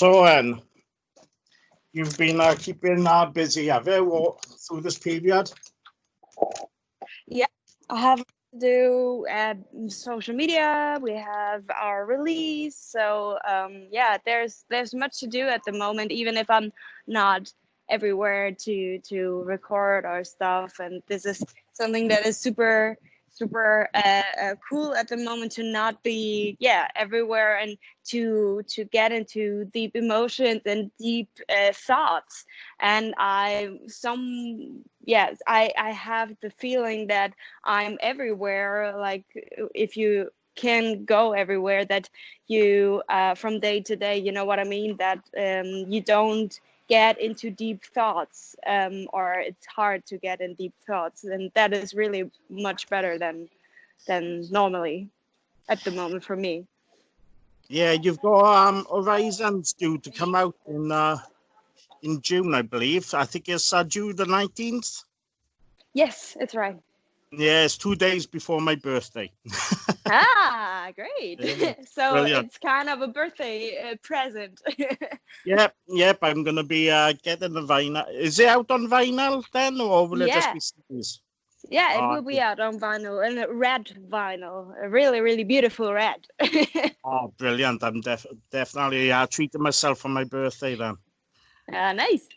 So, you've been keeping busy, have you, through this period? Yeah, I have to do social media. We have our release, so yeah, there's much to do at the moment. Even if I'm not everywhere to record our stuff, and this is something that is super cool at the moment to not be everywhere and to get into deep emotions and deep thoughts. And I have the feeling that I'm everywhere. Like, if you can go everywhere, that you from day to day, you know what I mean, that you don't get into deep thoughts, or it's hard to get in deep thoughts, and that is really much better than normally at the moment for me. Yeah, you've got Horizons due to come out in June, I believe. I think it's June the 19th. Yes, it's right. Yeah, it's 2 days before my birthday. Great. Yeah, So brilliant. it's kind of a birthday present. Yep. I'm gonna be getting the vinyl. Is it out on vinyl then, or will it just Yeah, be CDs? yeah, it Oh, will be out on vinyl, and a red vinyl, a really, really beautiful red. brilliant! I'm definitely treating myself for my birthday then. Nice.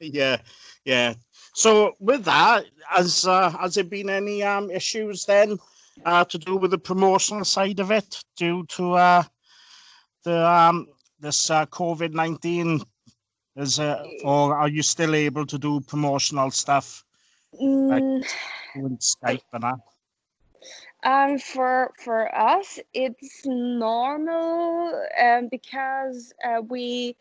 Yeah, yeah. So with that, has there been any issues then to do with the promotional side of it due to the this COVID-19? Is or are you still able to do promotional stuff like Mm, doing Skype and that? for us, it's normal, because we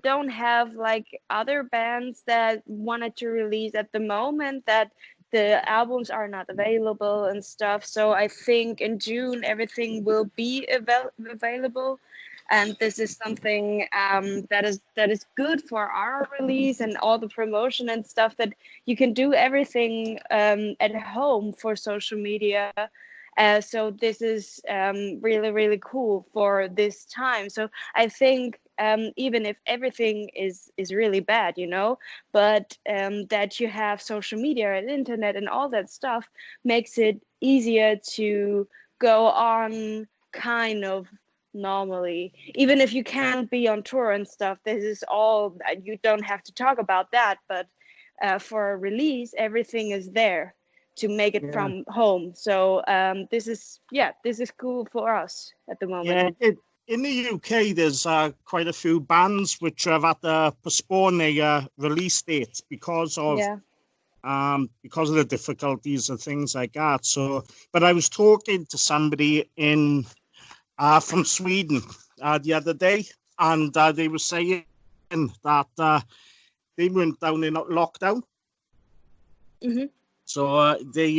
don't have like other bands that wanted to release at the moment, that the albums are not available and stuff. So I think in June everything will be available, and this is something that is good for our release and all the promotion and stuff, that you can do everything at home for social media. So this is really, really cool for this time. So I think, even if everything is really bad, but that you have social media and internet and all that stuff makes it easier to go on kind of normally. Even if you can't be on tour and stuff, this is all, you don't have to talk about that. But for a release, everything is there to make it Yeah, from home. So this is cool for us at the moment. yeah. In the UK, there's quite a few bands which have had to postpone their release dates Yeah. because of the difficulties and things like that. So, but I was talking to somebody in from Sweden the other day, and they were saying that they went down in lockdown. Hmm. So they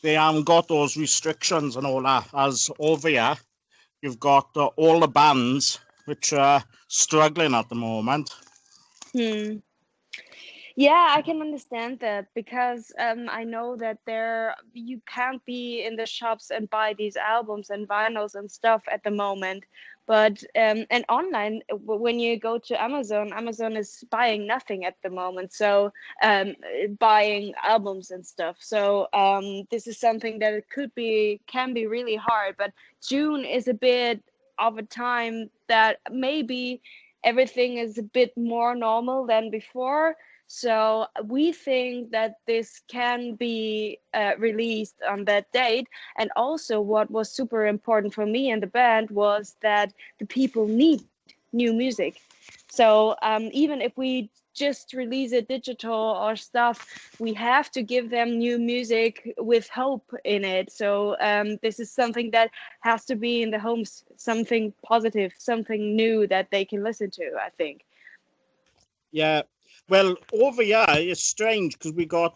haven't got those restrictions and all that. As over here, you've got all the bands which are struggling at the moment. Hmm. Yeah, I can understand that, because I know that there you can't be in the shops and buy these albums and vinyls and stuff at the moment. But and online, when you go to Amazon, Amazon is buying nothing at the moment. So buying albums and stuff. So this is something that it can be really hard. But June is a bit of a time that maybe everything is a bit more normal than before. So we think that this can be released on that date. And also, what was super important for me and the band was that the people need new music. So even if we just release it digital or stuff, we have to give them new music with hope in it. So this is something that has to be in the homes, something positive, something new that they can listen to, I think. Yeah. Well, over here it's strange because we got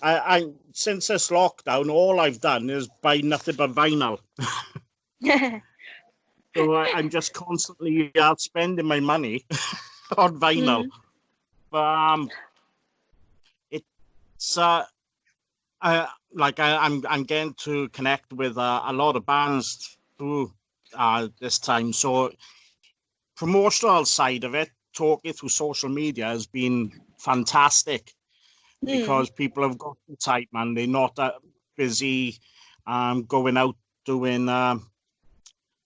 I since this lockdown, all I've done is buy nothing but vinyl. So I'm just constantly spending my money on vinyl. Mm. But it's like I'm getting to connect with a lot of bands through this time. So promotional side of it, talking through social media has been fantastic because people have got the time and they're not that busy going out doing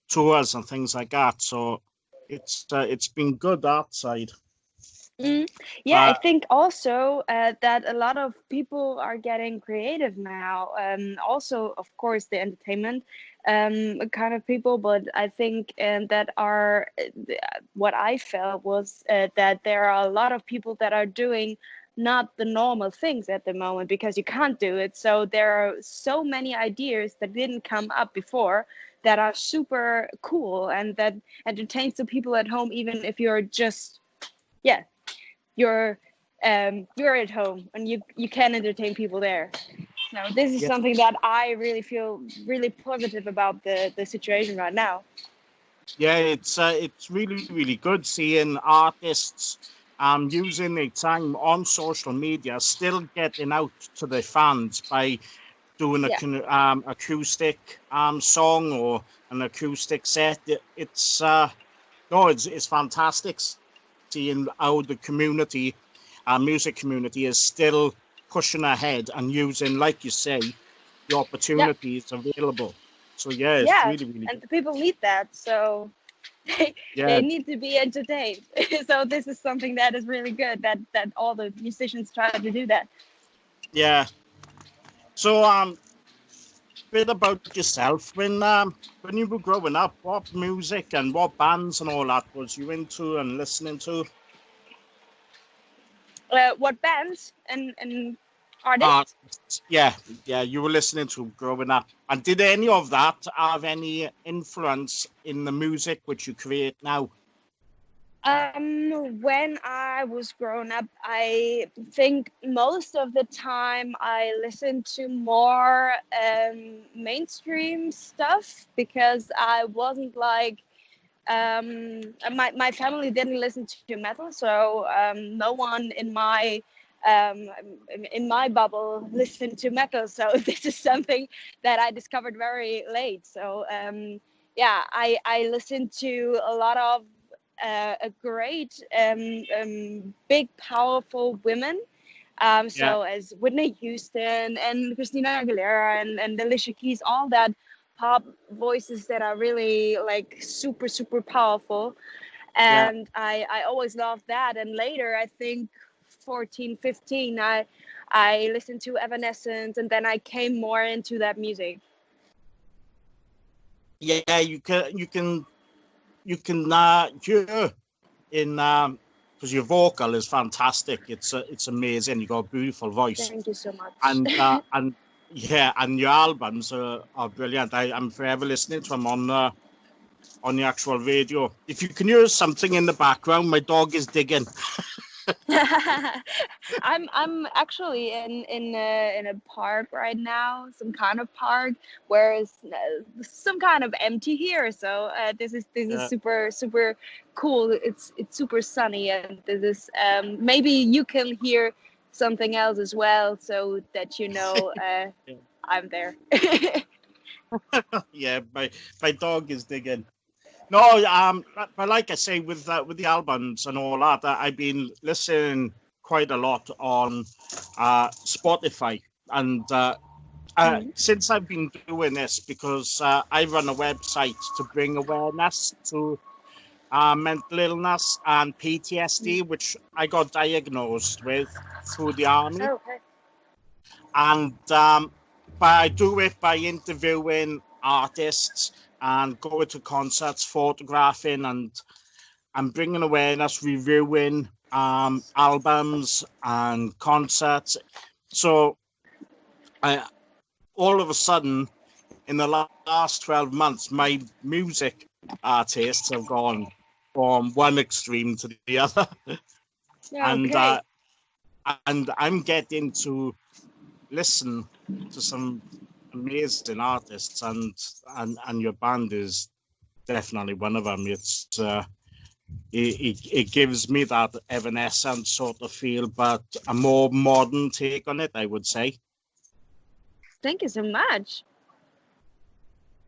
tours and things like that. So it's been good that side. Yeah, I think also that a lot of people are getting creative now. Also, of course, the entertainment kind of people, but I think that are what I felt was that there are a lot of people that are doing not the normal things at the moment because you can't do it. So there are so many ideas that didn't come up before that are super cool and that entertains the people at home, even if you're just, yeah, you're at home and you can entertain people there. So this is something that I really feel really positive about the situation right now. Yeah, it's really good seeing artists using their time on social media, still getting out to their fans by doing a acoustic song or an acoustic set. It's it's fantastic seeing how the community, music community, is still pushing ahead and using, like you say, the opportunities available. So yeah, it's really And good. the people need that, so they Yeah, need to be entertained. So this is something that is really good that all the musicians try to do that. yeah. So bit about yourself when you were growing up. What music and what bands and all that was you into and listening to? What bands and Uh, artists? yeah, you were listening to growing up. And did any of that have any influence in the music which you create now? When I was growing up, I think most of the time I listened to more mainstream stuff because I wasn't like my family didn't listen to metal, so no one um, in my bubble listened to metal. So this is something that I discovered very late. So yeah, I listened to a lot of a great big powerful women. Yeah, So as Whitney Houston and Christina Aguilera and Alicia Keys, all that pop voices that are really like super powerful. yeah, And I always loved that. And later, I think 14, 15, I listened to Evanescence, and then I came more into that music. yeah. You can hear in because your vocal is fantastic. It's amazing. You got a beautiful voice, Thank you so much. and yeah, and your albums are brilliant. I'm forever listening to them on the actual radio. If you can hear something in the background, my dog is digging. I'm actually in a park right now, some kind of park, where it's some kind of empty here. So this is Yeah. super cool. It's super sunny, and this is maybe you can hear something else as well, so that you know I'm there. Yeah, my dog is digging. No, but like I say, with the albums and all that, I've been listening quite a lot on Spotify, and Mm. since I've been doing this, because I run a website to bring awareness to mental illness and PTSD, which I got diagnosed with through the army, Okay. and but I do it by interviewing artists and going to concerts, photographing and bringing awareness, reviewing albums and concerts. So I, all of a sudden, in the last 12 months, my music tastes have gone from one extreme to the other. and Okay. and I'm getting to listen to some amazing artists, and your band is definitely one of them. It gives me that Evanescence sort of feel, but a more modern take on it, I would say. Thank you so much.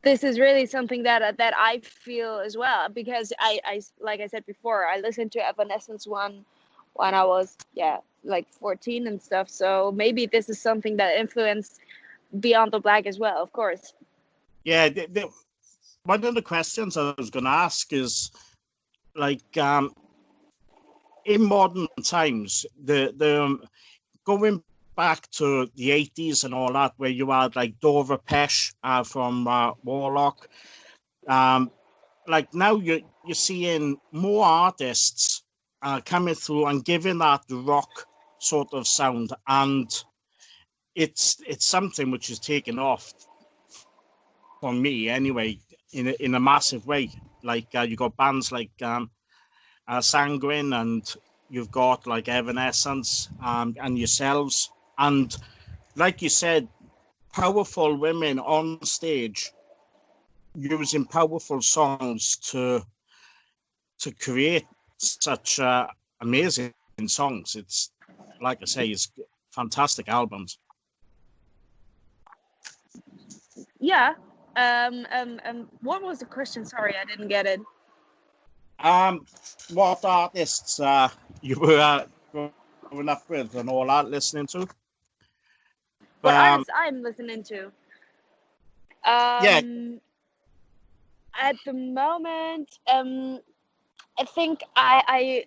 this is really something that I feel as well, because I like I said before, I listened to Evanescence when I was like 14 and stuff. So maybe this is something that influenced Beyond the Black as well, of course. Yeah, one of the questions I was going to ask is like in modern times, the going back to the 80s and all that, where you had like Dora Pesh from Warlock. Like now you're seeing more artists coming through and giving that rock sort of sound, and it's something which is taken off for me anyway in a massive way. Like you got bands like Sanguine, and you've got like Evanescence and yourselves, and like you said, powerful women on stage using powerful songs to create such amazing songs. It's like I say, it's fantastic albums. Yeah. What was the question? Sorry, I didn't get it. What artists you were growing up with and all that, listening to? What artists I'm listening to? Yeah. At the moment, I think I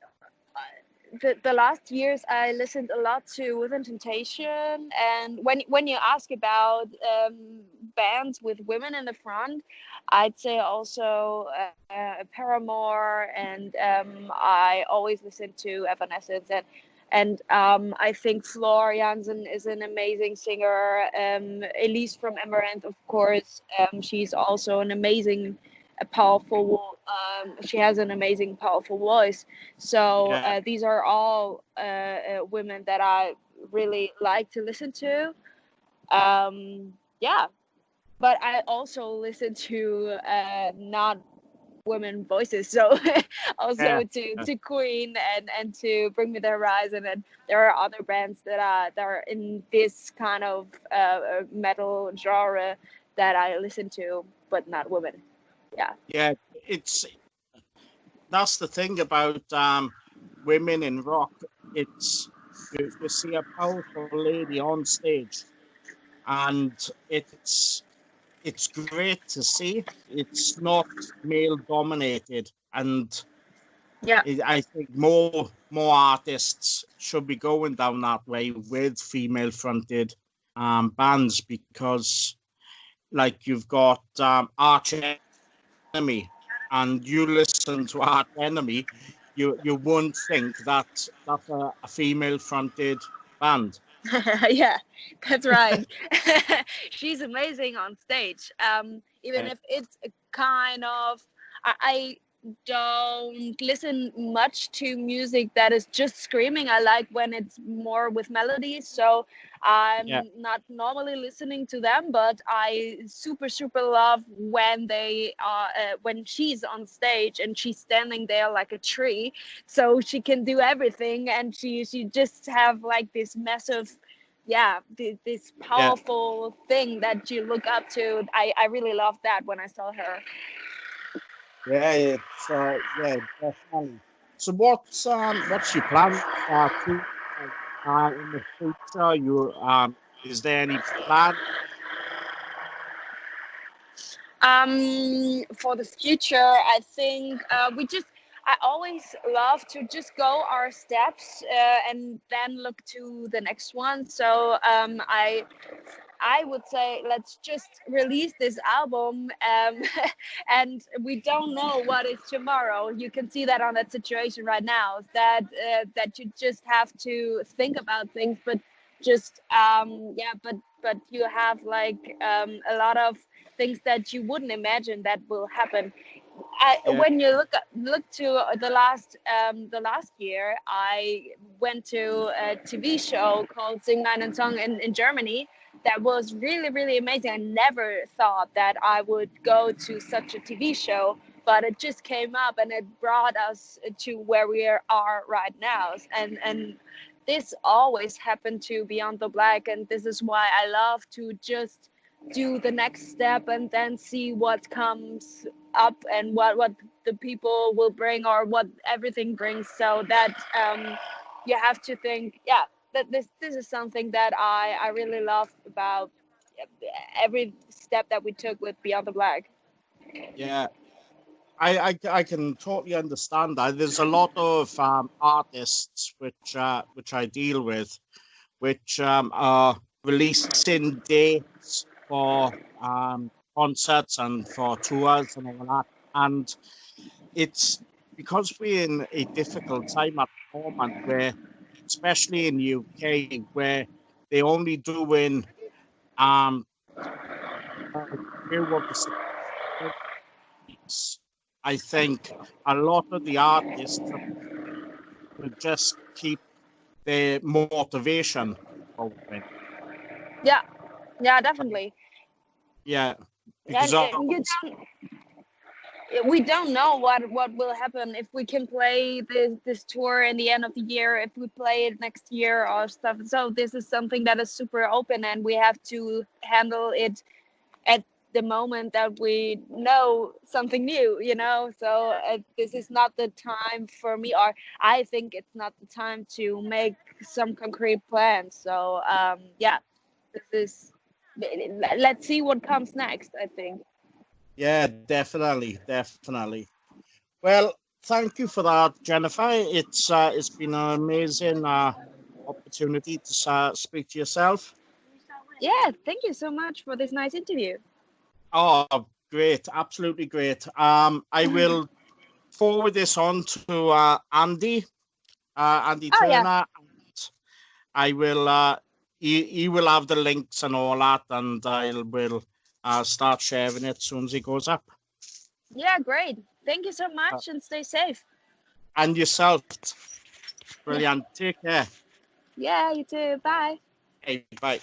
the last years I listened a lot to Within Temptation, and when you ask about bands with women in the front, I'd say also Paramore, and I always listen to Evanescence, and I think Floor Jansen is an amazing singer. Elise from Amaranth, of course, she's also an amazing, a powerful. She has an amazing, powerful voice. So these are all women that I really like to listen to. Yeah, but I also listen to not women voices, so also to Queen and to Bring Me the Horizon, and there are other bands that are in this kind of metal genre that I listen to, but not women. Yeah, that's the thing about women in rock. It's you see a powerful lady on stage, and it's great to see. It's not male dominated, and I think more artists should be going down that way with female fronted bands, because like you've got Arch Enemy, and you listen to Arch Enemy, you won't think that that's a female fronted band. Yeah, that's right. She's amazing on stage. Even if it's a kind of, I don't listen much to music that is just screaming. I like when it's more with melodies. So I'm not normally listening to them, but I super love when they are when she's on stage and she's standing there like a tree, so she can do everything, and she just have like this massive this powerful thing that you look up to. I really loved that when I saw her. Yeah, it's definitely. So what's your plan to in the future? You is there any plan? For the future, I think I always love to just go our steps and then look to the next one. So I would say let's just release this album, and we don't know what is tomorrow. You can see that on that situation right now, that you just have to think about things, but just but you have like a lot of things that you wouldn't imagine that will happen. When you look to the last year, I went to a TV show called Sing Nine and Song in Germany. That was really amazing. I never thought that I would go to such a TV show, but it just came up and it brought us to where we are right now. And this always happened to Beyond the Black, and this is why I love to just do the next step and then see what comes up and what the people will bring or what everything brings. So that you have to think, yeah, that this is something that I really love about every step that we took with Beyond the Black. Yeah, I can totally understand that. There's a lot of artists which I deal with, which are releasing dates for concerts and for tours and all that. And it's because we're in a difficult time at the moment, where, especially in UK, where they only doing um a few of the success. I think a lot of the artists have to just keep their motivation going. Yeah, yeah, definitely. Yeah, because And we don't know what will happen if we can play this tour in the end of the year, if we play it next year or stuff. So this is something that is super open, and we have to handle it at the moment that we know something new, so this is not the time for me, or I think it's not the time to make some concrete plans. So yeah, this is, let's see what comes next, I think. yeah, definitely, definitely. Well, thank you for that, Jennifer. It's been an amazing opportunity to speak to yourself. Yeah, thank you so much for this nice interview. Oh, great, absolutely great. I will forward this on to Andy Oh yeah, Turner. I will. He will have the links and all that, and I will start sharing it as soon as it goes up. yeah, great. Thank you so Uh, much and stay safe. and yourself, brilliant. Take care. Yeah, you too. Bye. Hey, bye.